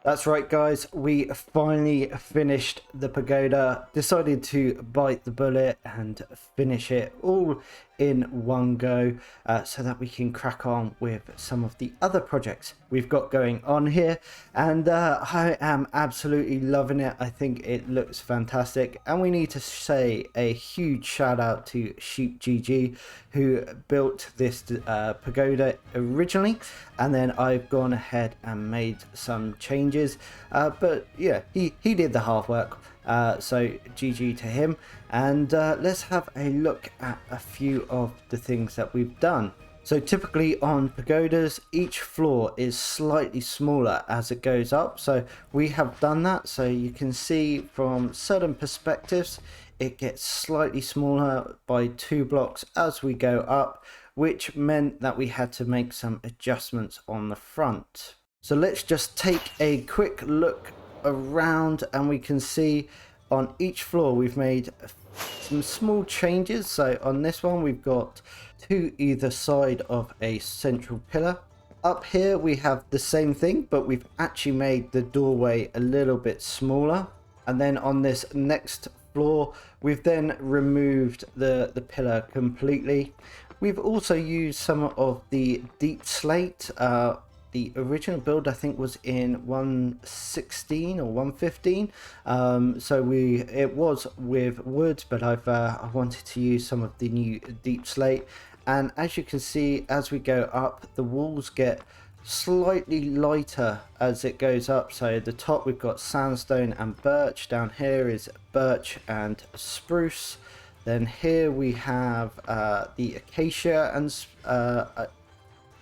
That's right, guys, we finally finished the pagoda, decided to bite the bullet and finish it all in one go so that we can crack on with some of the other projects we've got going on here. And I am absolutely loving it. I think it looks fantastic, and we need to say a huge shout out to ShepherdShaun, who built this pagoda originally, and then I've gone ahead and made some changes, but yeah, he did the hard work, so GG to him. And let's have a look at a few of the things that we've done. So typically on pagodas, each floor is slightly smaller as it goes up, so we have done that. So you can see from certain perspectives it gets slightly smaller by 2 blocks as we go up, which meant that we had to make some adjustments on the front. So let's just take a quick look around, and we can see on each floor we've made some small changes. So on this one we've got 2 either side of a central pillar. Up here we have the same thing, but we've actually made the doorway a little bit smaller. And then on this next floor we've then removed the pillar completely. We've also used some of the deep slate. The original build I think was in 116 or 115, so it was with wood, but I wanted to use some of the new deep slate. And as you can see, as we go up, the walls get slightly lighter as it goes up. So the top we've got sandstone and birch, down here is birch and spruce, then here we have the acacia and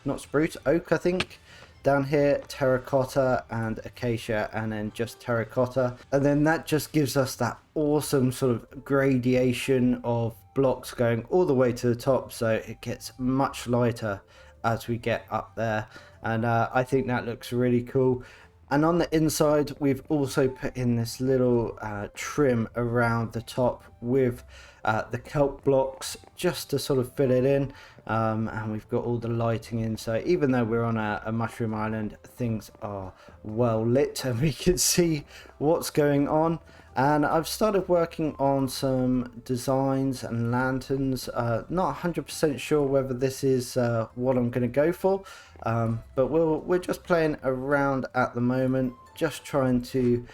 not spruce, oak I think. Down here, terracotta and acacia, and then just terracotta. And then that just gives us that awesome sort of gradation of blocks going all the way to the top. So it gets much lighter as we get up there. And I think that looks really cool. And on the inside, we've also put in this little trim around the top with the kelp blocks just to sort of fill it in. And we've got all the lighting in, so even though we're on a mushroom island, things are well lit and we can see what's going on. And I've started working on some designs and lanterns. Not 100% sure whether this is what I'm going to go for, but we're just playing around at the moment, just trying to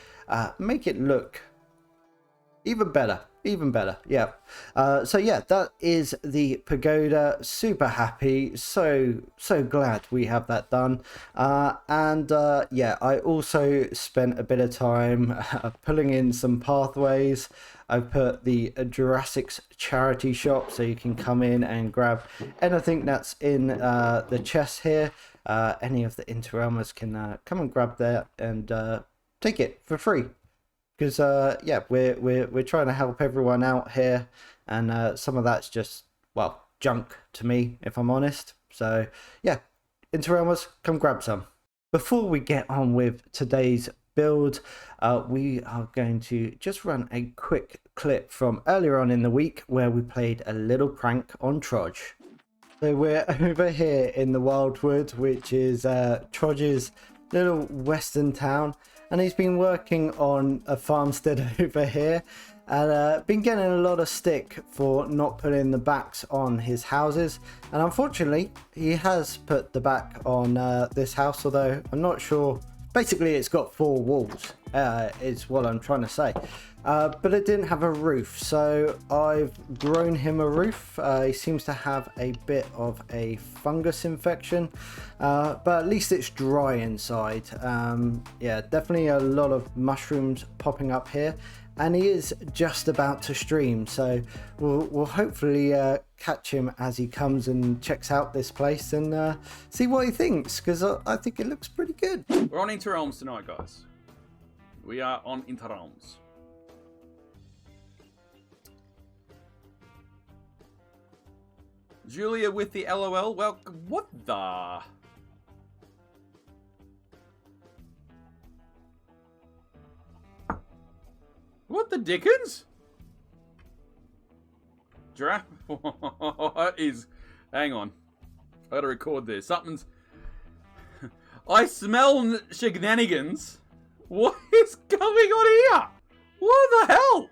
make it look even better. Yeah. So yeah, that is the pagoda. Super happy, so glad we have that done. And yeah, I also spent a bit of time pulling in some pathways. I've put the Jurassic's charity shop, so you can come in and grab anything that's in the chest here. Any of the InterRealmers can come and grab that and take it for free. Because yeah, we're trying to help everyone out here, and some of that's just, well, junk to me, if I'm honest. So yeah, InterRealmers, come grab some. Before we get on with today's build, we are going to just run a quick clip from earlier on in the week where we played a little prank on Troj. So we're over here in the Wildwood, which is Troj's little western town. And he's been working on a farmstead over here, and been getting a lot of stick for not putting the backs on his houses. And unfortunately, he has put the back on this house, although I'm not sure. Basically, it's got 4 walls, is what I'm trying to say. But it didn't have a roof, so I've grown him a roof. He seems to have a bit of a fungus infection, but at least it's dry inside. Yeah, definitely a lot of mushrooms popping up here, and he is just about to stream, so we'll hopefully catch him as he comes and checks out this place and see what he thinks, because I think it looks pretty good. We're on InterRealms tonight, guys. We are on InterRealms. Julia with the LOL. Well, what the? What the dickens? Giraffe? What is... Hang on. I gotta record this. Something's... I smell shenanigans. What is going on here? What the hell?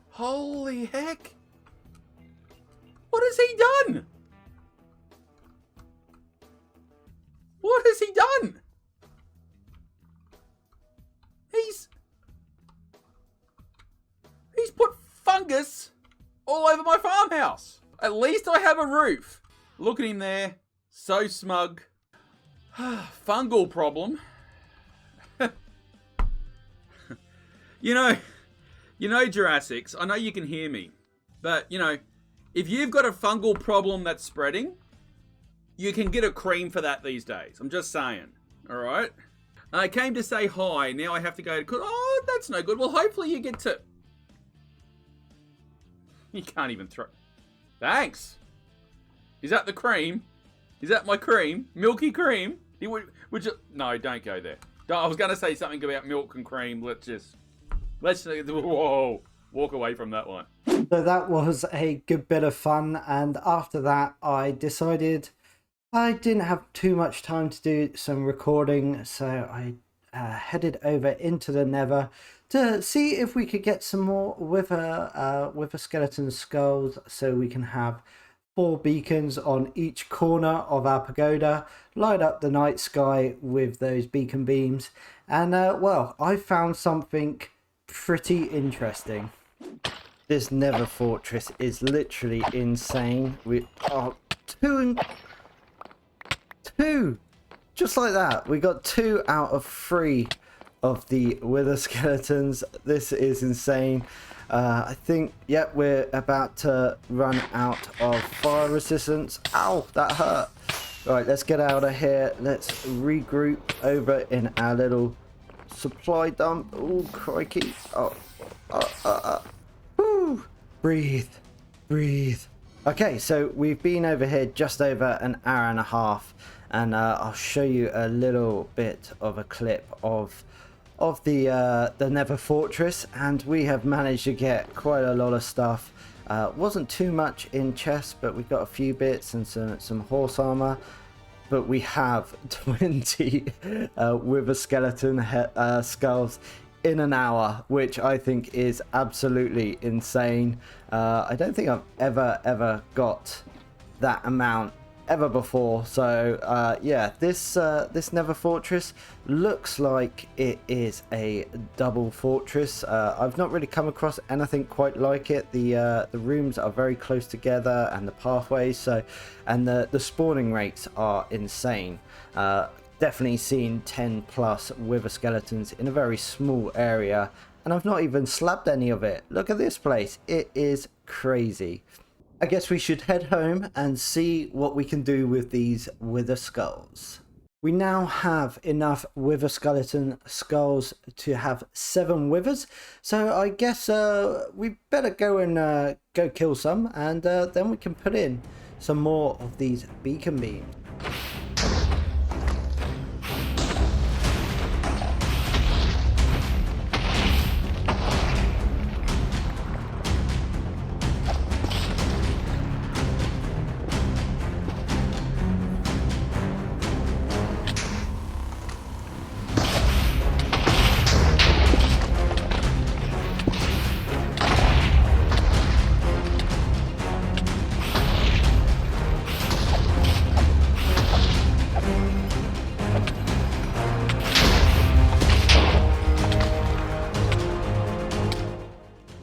Holy heck. What has he done? What has he done? He's put fungus all over my farmhouse. At least I have a roof. Look at him there. So smug. Fungal problem. You know, Jurassics, I know you can hear me. But, you know, if you've got a fungal problem that's spreading, you can get a cream for that these days. I'm just saying. Alright? I came to say hi. Now I have to go to... Oh, that's no good. Well, hopefully you get to... You can't even throw... Thanks. Is that the cream? Is that my cream? Milky cream? Would you... No, don't go there. I was going to say something about milk and cream. Let's... Whoa. Walk away from that one. So that was a good bit of fun. And after that, I decided I didn't have too much time to do some recording. So I headed over into the Nether to see if we could get some more wither skeleton skulls, so we can have 4 beacons on each corner of our pagoda, light up the night sky with those beacon beams. And well, I found something pretty interesting. This Nether Fortress is literally insane. We are 2 and 2, just like that. We got 2 out of 3 of the wither skeletons. This is insane. I think, yep, we're about to run out of fire resistance. Ow, that hurt. Right, let's get out of here. Let's regroup over in our little supply dump. Oh, crikey. Woo. Breathe. Okay, so we've been over here just over an hour and a half, and I'll show you a little bit of a clip of the Nether Fortress, and we have managed to get quite a lot of stuff. Wasn't too much in chests, but we got a few bits and some horse armor. But we have 20 wither skeleton skulls in an hour, which I think is absolutely insane. I don't think I've ever got that amount ever before. So yeah, this Nether Fortress looks like it is a double fortress. I've not really come across anything quite like it. The rooms are very close together, and the pathways, so, and the spawning rates are insane. Definitely seen 10 plus wither skeletons in a very small area, and I've not even slabbed any of it. Look at this place, it is crazy. I guess we should head home and see what we can do with these wither skulls. We now have enough wither skeleton skulls to have 7 withers, so I guess we better go and go kill some, and then we can put in some more of these beacon beams.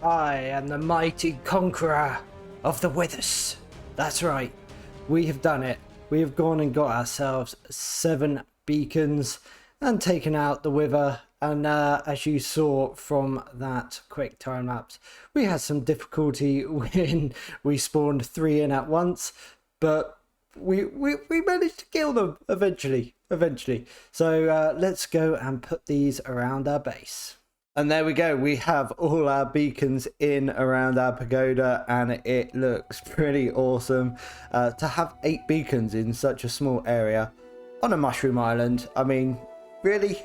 I am the mighty conqueror of the withers. That's right, we have done it. We have gone and got ourselves 7 beacons and taken out the wither. And as you saw from that quick time lapse, we had some difficulty when we spawned 3 in at once, but we managed to kill them eventually. So let's go and put these around our base. And there we go, we have all our beacons in around our pagoda, and it looks pretty awesome. To have 8 beacons in such a small area on a mushroom island, I mean, really?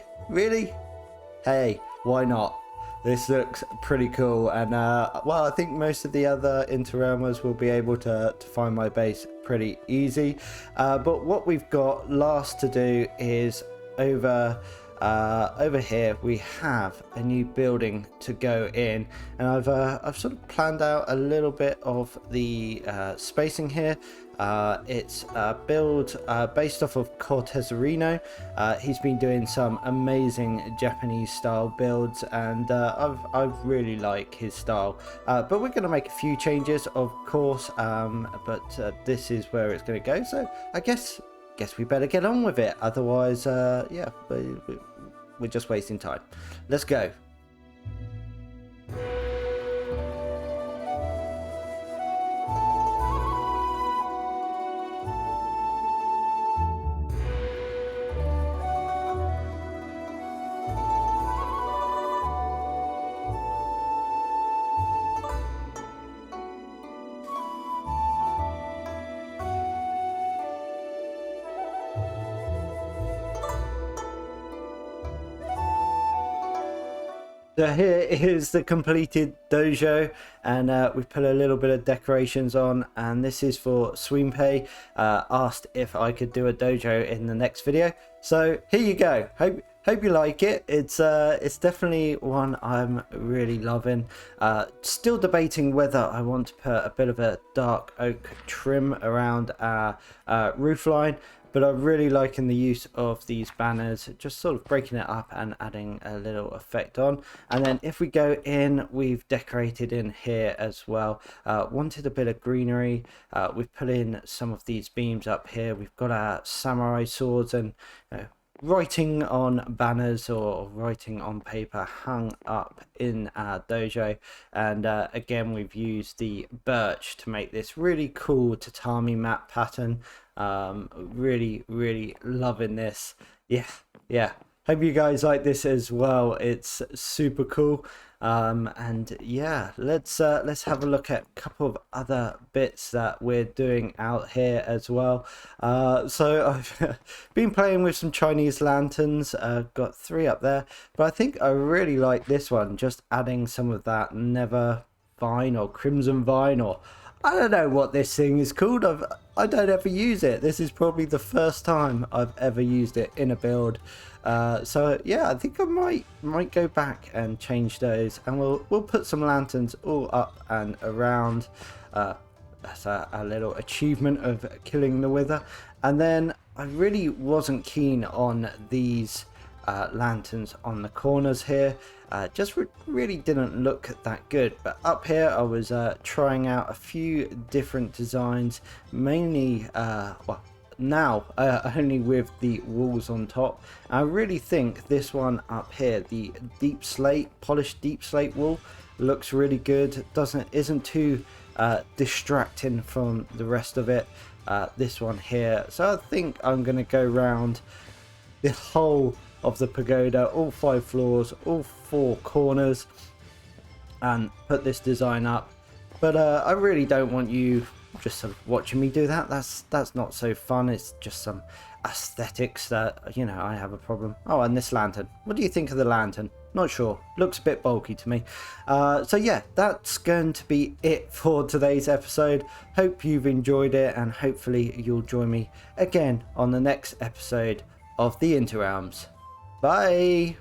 Hey, why not? This looks pretty cool, and well, I think most of the other InterRealmers will be able to find my base pretty easy. But what we've got last to do is over over here we have a new building to go in, and I've sort of planned out a little bit of the spacing here. It's a build based off of Cortezarino. He's been doing some amazing Japanese style builds, and I really like his style. But we're going to make a few changes, of course, but this is where it's going to go. So I guess we better get on with it. Otherwise, yeah, we're just wasting time. Let's go. So here is the completed dojo, and we've put a little bit of decorations on, and this is for SweenPai. Asked if I could do a dojo in the next video, so here you go. Hope you like it. It's definitely one I'm really loving. Still debating whether I want to put a bit of a dark oak trim around our roofline. But I'm really liking the use of these banners, just sort of breaking it up and adding a little effect on. And then if we go in, we've decorated in here as well. Wanted a bit of greenery. We've put in some of these beams up here. We've got our samurai swords and writing on banners or writing on paper hung up in our dojo. And again, we've used the birch to make this really cool tatami mat pattern. Really loving this. Yeah, hope you guys like this as well. It's super cool. And yeah, let's have a look at a couple of other bits that we're doing out here as well. So I've been playing with some Chinese lanterns. Got 3 up there, but I think I really like this one, just adding some of that nether vine or crimson vine, or I don't know what this thing is called. I don't ever use it. This is probably the first time I've ever used it in a build. So yeah, I think I might go back and change those, and we'll put some lanterns all up and around. That's a little achievement of killing the wither. And then I really wasn't keen on these lanterns on the corners here. Just really didn't look that good, but up here I was trying out a few different designs, mainly well now only with the walls on top. I really think this one up here, the deep slate, polished deep slate wall, looks really good. Isn't too distracting from the rest of it, this one here. So I think I'm gonna go around the whole of the pagoda, all 5 floors, all 4 corners, and put this design up. But I really don't want you just sort of watching me do that. That's not so fun. It's just some aesthetics that, you know, I have a problem. Oh, and this lantern, what do you think of the lantern? Not sure, looks a bit bulky to me. So yeah, that's going to be it for today's episode. Hope you've enjoyed it, and hopefully you'll join me again on the next episode of the InterRealms. Bye.